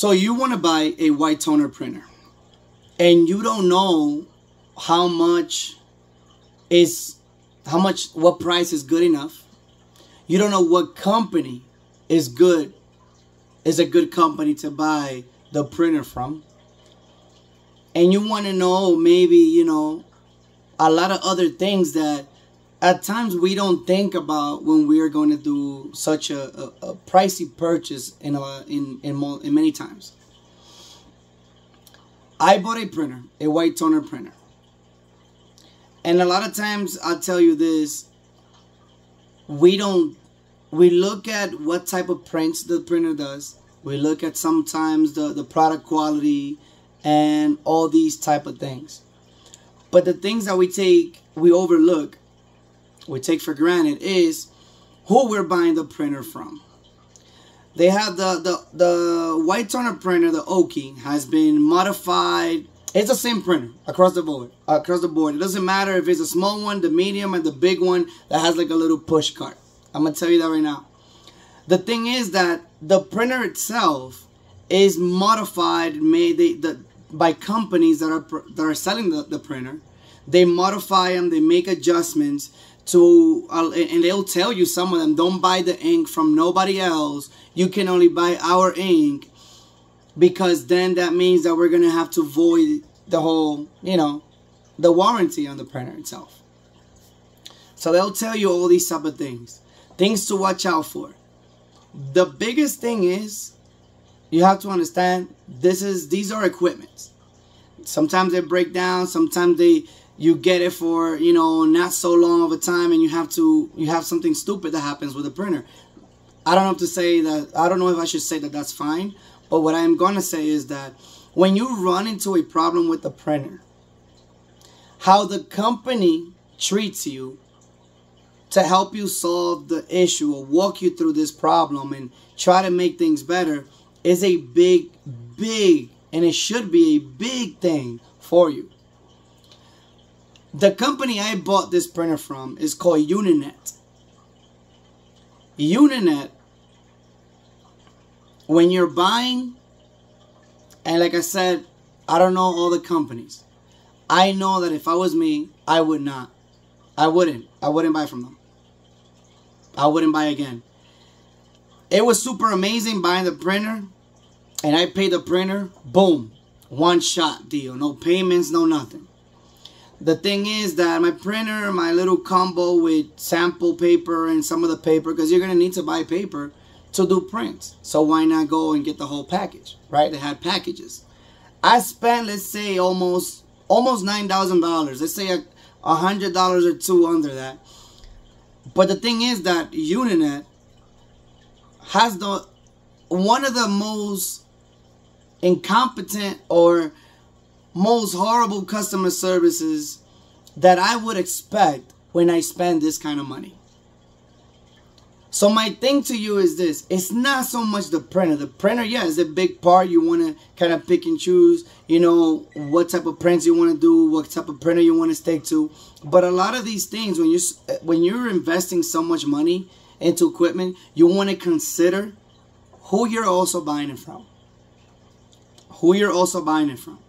So you want to buy a white toner printer and you don't know what price is good enough. You don't know what company is a good company to buy the printer from. And you want to know maybe, you know, a lot of other things that at times we don't think about when we are going to do such a pricey purchase in many times. I bought a printer, a white toner printer. And a lot of times I'll tell you this, we look at what type of prints the printer does. We look at sometimes the product quality and all these type of things. But the things that we overlook, we take for granted is who we're buying the printer from. They have the white toner printer, the Oki, has been modified. It's the same printer across the board. It doesn't matter if it's a small one, the medium, and the big one that has like a little push cart. I'm gonna tell you that right now. The thing is that the printer itself is modified, by companies that are selling the printer. They modify them, they make adjustments to, and they'll tell you, some of them, don't buy the ink from nobody else. You can only buy our ink, because then that means that we're gonna have to void the whole, you know, the warranty on the printer itself. So they'll tell you all these type of things to watch out for. The biggest thing is, you have to understand, these are equipments. Sometimes they break down, sometimes you get it for, you know, not so long of a time, and you have something stupid that happens with the printer. I don't know if I should say that that's fine, but what I'm going to say is that when you run into a problem with the printer, how the company treats you to help you solve the issue or walk you through this problem and try to make things better is a big, and it should be a big thing for you. The company I bought this printer from is called Uninet. Uninet, when you're buying, and like I said, I don't know all the companies. I know that if I was me, I wouldn't buy from them. I wouldn't buy again. It was super amazing buying the printer, and I paid the printer, boom, one shot deal, no payments, no nothing. The thing is that my printer, my little combo with sample paper and some of the paper, because you're going to need to buy paper to do prints. So why not go and get the whole package, right? They had packages. I spent, let's say, almost $9,000. Let's say $100 or two under that. But the thing is that Uninet has one of the most incompetent or most horrible customer services that I would expect when I spend this kind of money. So my thing to you is this: it's not so much the printer. The printer, yeah, is a big part. You want to kind of pick and choose, you know, what type of prints you want to do, what type of printer you want to stick to. But a lot of these things, when you're investing so much money into equipment, you want to consider who you're also buying it from. Who you're also buying it from.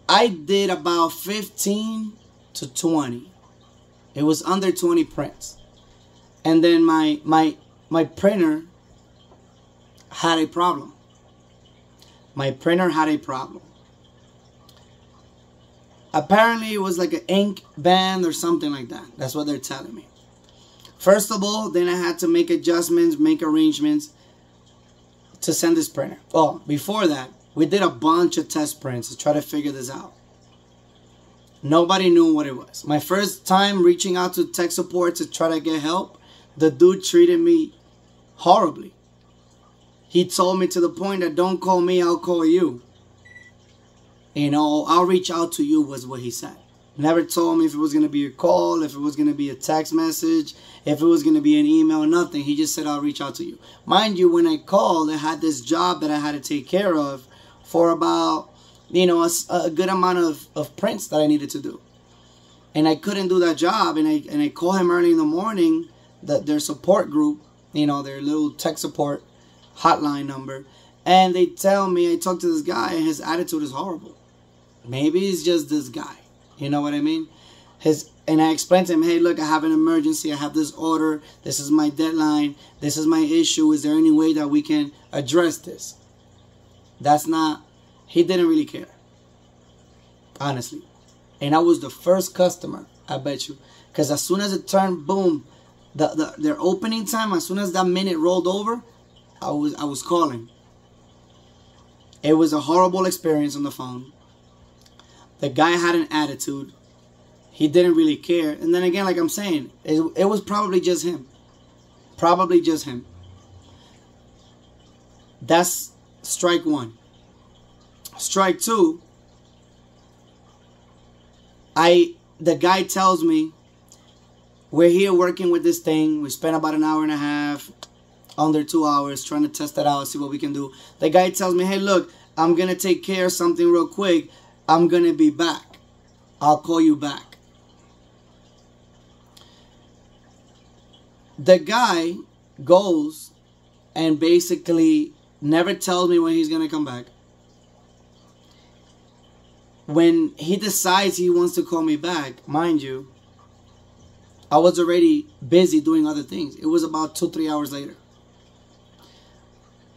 I did about 15 to 20. It was under 20 prints. And then my printer had a problem. My printer had a problem. Apparently it was like an ink band or something like that. That's what they're telling me. First of all, then I had to make adjustments, make arrangements to send this printer. Oh, before that, we did a bunch of test prints to try to figure this out. Nobody knew what it was. My first time reaching out to tech support to try to get help, the dude treated me horribly. He told me to the point that, don't call me, I'll call you. You know, I'll reach out to you was what he said. Never told me if it was going to be a call, if it was going to be a text message, if it was going to be an email, nothing. He just said, I'll reach out to you. Mind you, when I called, I had this job that I had to take care of for about, you know, a good amount of prints that I needed to do. And I couldn't do that job. And I called him early in the morning, their support group, you know, their little tech support hotline number, and they tell me, I talk to this guy and his attitude is horrible. Maybe he's just this guy. You know what I mean? And I explained to him, hey, look, I have an emergency. I have this order. This is my deadline. This is my issue. Is there any way that we can address this? He didn't really care. Honestly. And I was the first customer, I bet you. Because as soon as it turned, boom, their opening time, as soon as that minute rolled over, I was calling. It was a horrible experience on the phone. The guy had an attitude. He didn't really care. And then again, like I'm saying, it was probably just him. Probably just him. That's strike one. Strike two. The guy tells me, we're here working with this thing. We spent about an hour and a half, under 2 hours, trying to test it out, see what we can do. The guy tells me, hey, look, I'm going to take care of something real quick. I'm going to be back. I'll call you back. The guy goes and basically never tells me when he's going to come back. When he decides he wants to call me back, mind you, I was already busy doing other things. It was about 2-3 hours later.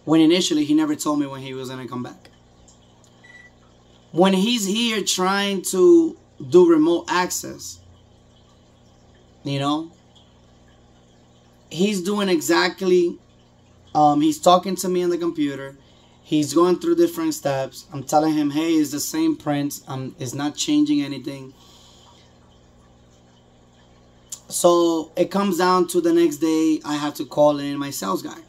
When initially he never told me when he was going to come back. When he's here trying to do remote access, you know, he's doing exactly, he's talking to me on the computer. He's going through different steps. I'm telling him, hey, it's the same print. It's not changing anything. So it comes down to the next day, I have to call in my sales guy.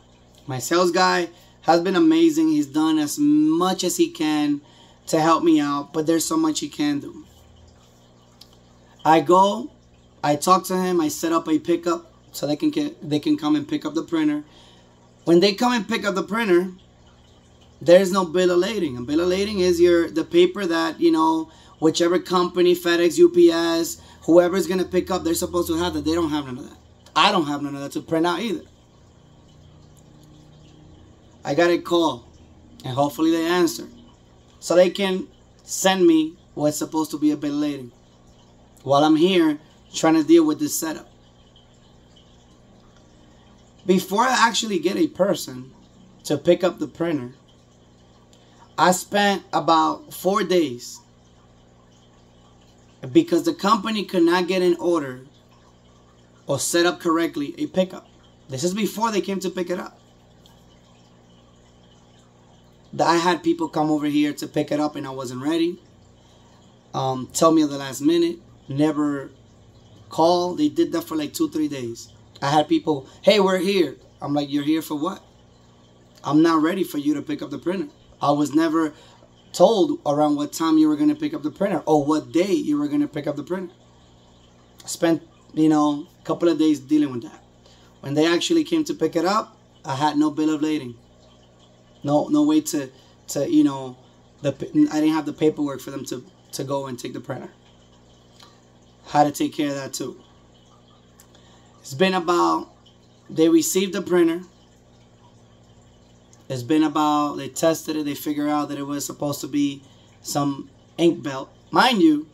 My sales guy has been amazing. He's done as much as he can to help me out, but there's so much he can do. I go, I talk to him, I set up a pickup so they can come and pick up the printer. When they come and pick up the printer, there's no bill of lading. A bill of lading is the paper that, you know, whichever company, FedEx, UPS, whoever's going to pick up, they're supposed to have that. They don't have none of that. I don't have none of that to print out either. I got a call, and hopefully they answer, so they can send me what's supposed to be a bill of lading while I'm here trying to deal with this setup. Before I actually get a person to pick up the printer, I spent about 4 days because the company could not get an order or set up correctly a pickup. This is before they came to pick it up. I had people come over here to pick it up and I wasn't ready. Tell me at the last minute. Never call. They did that for like 2-3 days. I had people, hey, we're here. I'm like, you're here for what? I'm not ready for you to pick up the printer. I was never told around what time you were going to pick up the printer or what day you were going to pick up the printer. I spent, you know, a couple of days dealing with that. When they actually came to pick it up, I had no bill of lading. No way to you know, I didn't have the paperwork for them to go and take the printer. Had to take care of that too. It's been about, they received the printer. It's been about, they tested it, they figured out that it was supposed to be some ink belt. Mind you,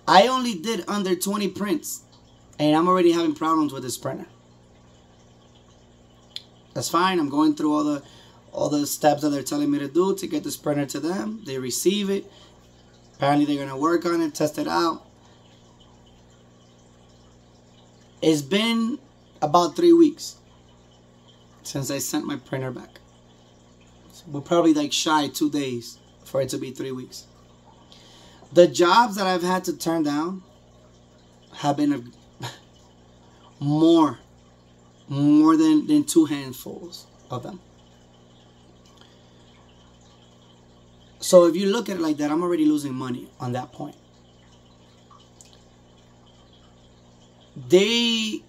I only did under 20 prints, and I'm already having problems with this printer. That's fine. I'm going through all the steps that they're telling me to do to get this printer to them. They receive it. Apparently they're going to work on it, test it out. It's been about 3 weeks since I sent my printer back. So we're probably like shy 2 days for it to be 3 weeks. The jobs that I've had to turn down have been more than 2 handfuls of them. So if you look at it like that, I'm already losing money on that point. They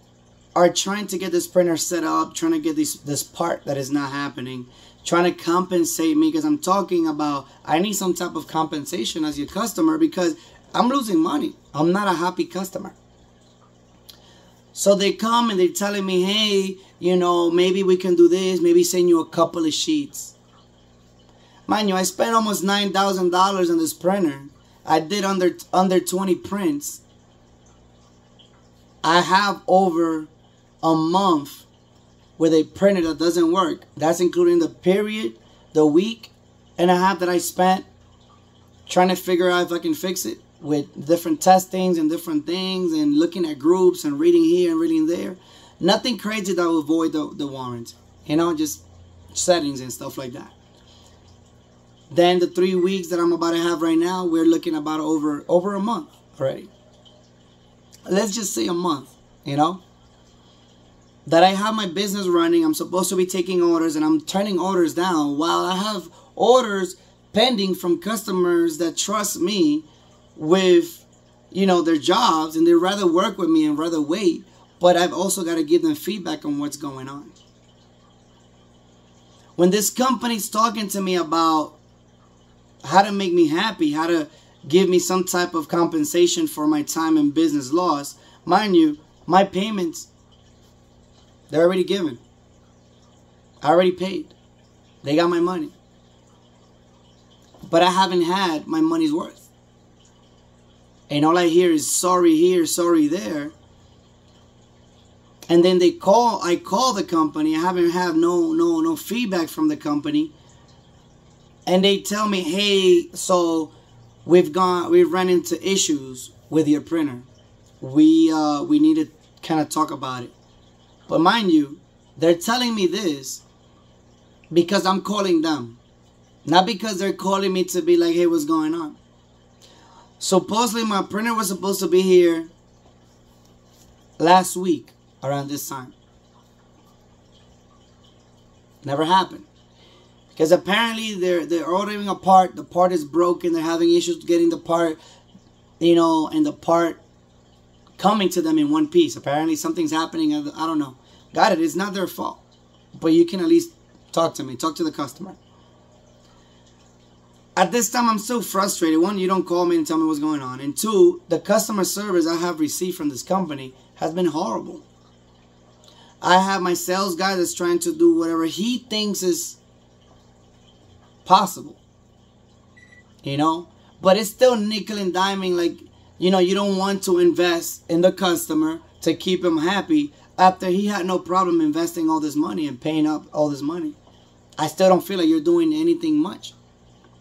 are trying to get this printer set up, trying to get this part that is not happening, trying to compensate me because I'm talking about I need some type of compensation as your customer because I'm losing money. I'm not a happy customer. So they come and they're telling me, hey, you know, maybe we can do this, maybe send you a couple of sheets. Mind you, I spent almost $9,000 on this printer. I did under 20 prints. I have over a month with a printer that doesn't work. That's including the period, the week and a half that I spent trying to figure out if I can fix it with different testings and different things and looking at groups and reading here and reading there. Nothing crazy that will void the warranty. You know, just settings and stuff like that. Then the 3 weeks that I'm about to have right now, we're looking about over a month already. Let's just say a month, you know, that I have my business running. I'm supposed to be taking orders and I'm turning orders down while I have orders pending from customers that trust me with, you know, their jobs, and they'd rather work with me and rather wait. But I've also got to give them feedback on what's going on. When this company's talking to me about how to make me happy, how to give me some type of compensation for my time and business loss, mind you, my payments, they're already given. I already paid. They got my money. But I haven't had my money's worth. And all I hear is sorry here, sorry there. And then I call the company. I haven't had no feedback from the company. And they tell me, hey, so we've run into issues with your printer. We need to kind of talk about it. But mind you, they're telling me this because I'm calling them. Not because they're calling me to be like, hey, what's going on? Supposedly my printer was supposed to be here last week around this time. Never happened. Because apparently they're ordering a part. The part is broken. They're having issues getting the part, you know, and the part coming to them in one piece. Apparently something's happening. I don't know. Got it. It's not their fault. But you can at least talk to me. Talk to the customer. At this time, I'm so frustrated. One, you don't call me and tell me what's going on. And two, the customer service I have received from this company has been horrible. I have my sales guy that's trying to do whatever he thinks is possible. You know? But it's still nickel and diming. Like, you know, you don't want to invest in the customer to keep him happy after he had no problem investing all this money and paying up all this money. I still don't feel like you're doing anything much.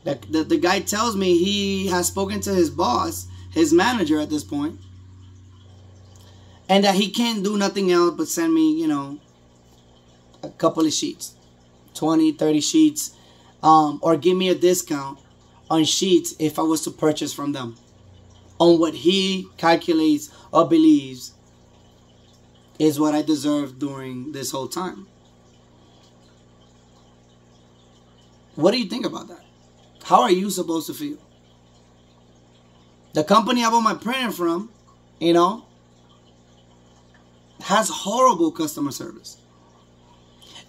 The guy tells me he has spoken to his boss, his manager at this point, and that he can't do nothing else but send me, you know, a couple of sheets, 20, 30 sheets, or give me a discount on sheets if I was to purchase from them on what he calculates or believes is what I deserve during this whole time. What do you think about that? How are you supposed to feel? The company I bought my printer from, you know, has horrible customer service.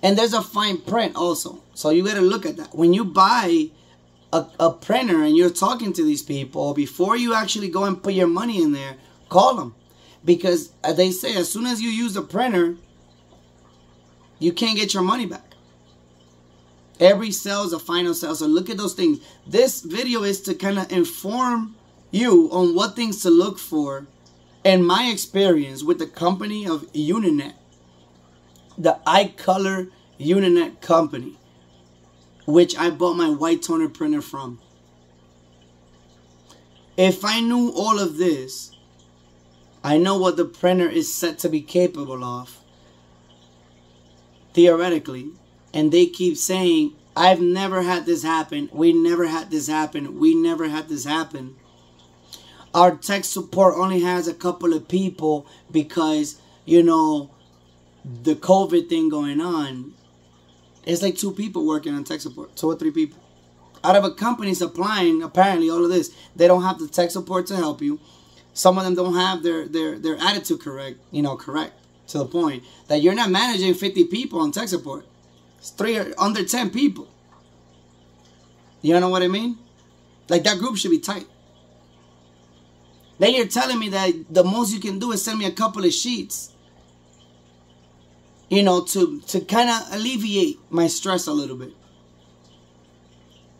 And there's a fine print also. So you got to look at that. When you buy a printer and you're talking to these people, before you actually go and put your money in there, call them. Because they say as soon as you use the printer, you can't get your money back. Every sale is a final sale. So look at those things. This video is to kind of inform you on what things to look for in my experience with the company of Uninet. The icolor uninet company, which I bought my white toner printer from. If I knew all of this, I know what the printer is set to be capable of, theoretically. And they keep saying, I've never had this happen. We never had this happen. We never had this happen. Our tech support only has a couple of people because, you know, the COVID thing going on. It's like 2 people working on tech support. 2 or 3 people. Out of a company supplying, apparently, all of this. They don't have the tech support to help you. Some of them don't have their attitude correct, to the point that you're not managing 50 people on tech support. It's 3 or under 10 people. You know what I mean? Like, that group should be tight. Then you're telling me that the most you can do is send me a couple of sheets you know, to kind of alleviate my stress a little bit.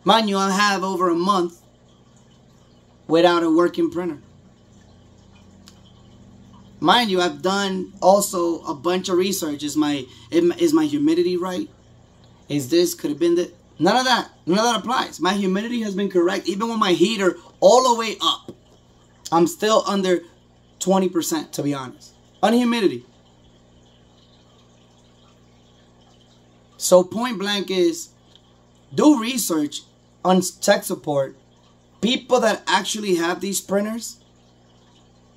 Mind you, I have over a month without a working printer. Mind you, I've done also a bunch of research. Is my humidity right? Is this, could have been that? None of that applies. My humidity has been correct. Even with my heater all the way up, I'm still under 20%, to be honest, on humidity. So point blank is, do research on tech support. People that actually have these printers,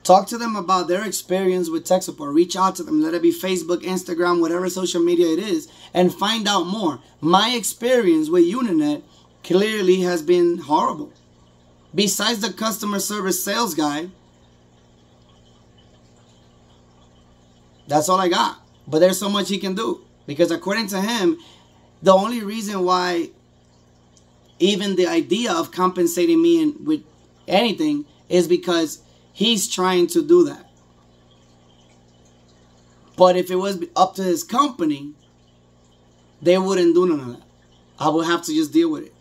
talk to them about their experience with tech support. Reach out to them. Let it be Facebook, Instagram, whatever social media it is, and find out more. My experience with Uninet clearly has been horrible. Besides the customer service sales guy, that's all I got. But there's so much he can do. Because according to him, the only reason why even the idea of compensating me with anything is because he's trying to do that. But if it was up to his company, they wouldn't do none of that. I would have to just deal with it.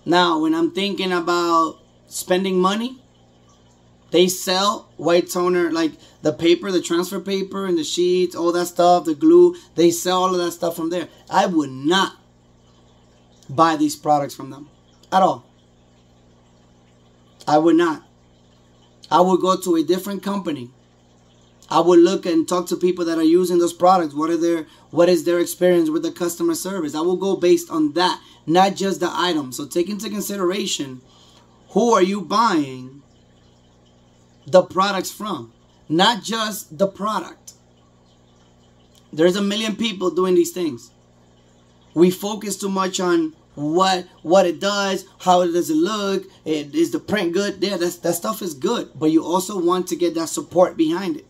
Now, when I'm thinking about spending money, they sell white toner, like the paper, the transfer paper and the sheets, all that stuff, the glue. They sell all of that stuff from there. I would not buy these products from them at all. I would not. I would go to a different company. I would look and talk to people that are using those products. What is their experience with the customer service? I will go based on that, not just the item. So take into consideration, who are you buying the products from? Not just the product. There's a million people doing these things. We focus too much on what it does, how does it look, is the print good? Yeah, that stuff is good, but you also want to get that support behind it.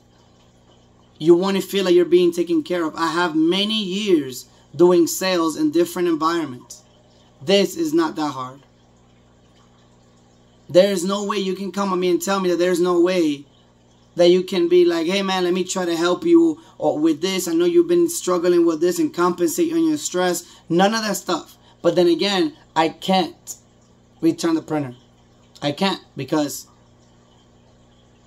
You want to feel like you're being taken care of. I have many years doing sales in different environments. This is not that hard. There's no way you can come at me and tell me that there's no way that you can be like, hey man, let me try to help you or with this. I know you've been struggling with this and compensate you on your stress. None of that stuff. But then again, I can't return the printer. I can't, because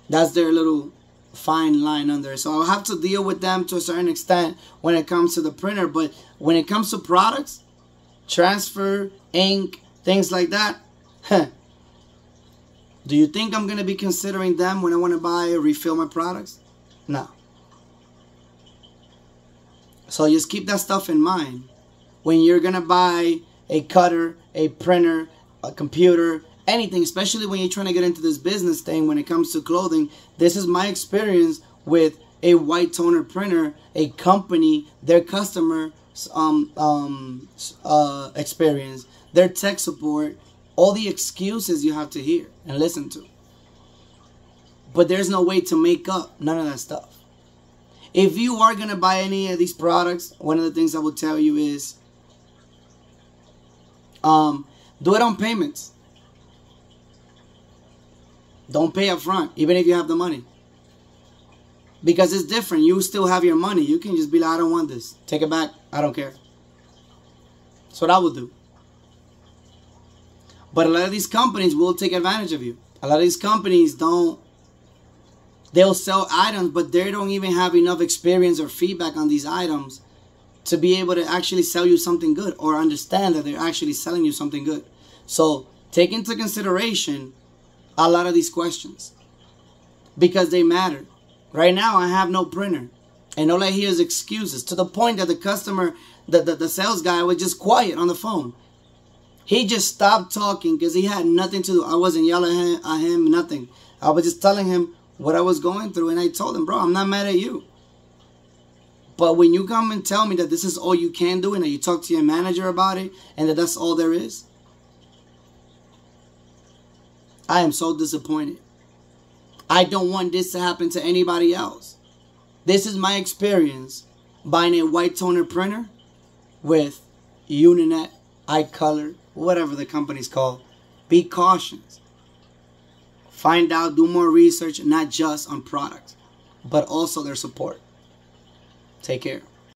that's their little fine line under. So I'll have to deal with them to a certain extent when it comes to the printer. But when it comes to products, transfer, ink, things like that, do you think I'm going to be considering them when I want to buy or refill my products? No. So just keep that stuff in mind. When you're going to buy a cutter, a printer, a computer, anything, especially when you're trying to get into this business thing when it comes to clothing. This is my experience with a white toner printer, a company, their customer experience, their tech support, all the excuses you have to hear and listen to. But there's no way to make up none of that stuff. If you are going to buy any of these products, one of the things I will tell you is do it on payments. Don't pay up front, even if you have the money. Because it's different. You still have your money. You can just be like, I don't want this. Take it back. I don't care. That's what I would do. But a lot of these companies will take advantage of you. A lot of these companies don't. They'll sell items, but they don't even have enough experience or feedback on these items to be able to actually sell you something good or understand that they're actually selling you something good. So take into consideration a lot of these questions because they matter. Right now, I have no printer, and all I hear is excuses to the point that the customer, the sales guy was just quiet on the phone. He just stopped talking because he had nothing to do. I wasn't yelling at him, nothing. I was just telling him what I was going through, and I told him, bro, I'm not mad at you. But when you come and tell me that this is all you can do and that you talk to your manager about it and that that's all there is, I am so disappointed. I don't want this to happen to anybody else. This is my experience buying a white toner printer with Uninet, icolor, whatever the company's called. Be cautious. Find out, do more research, not just on products, but also their support. Take care.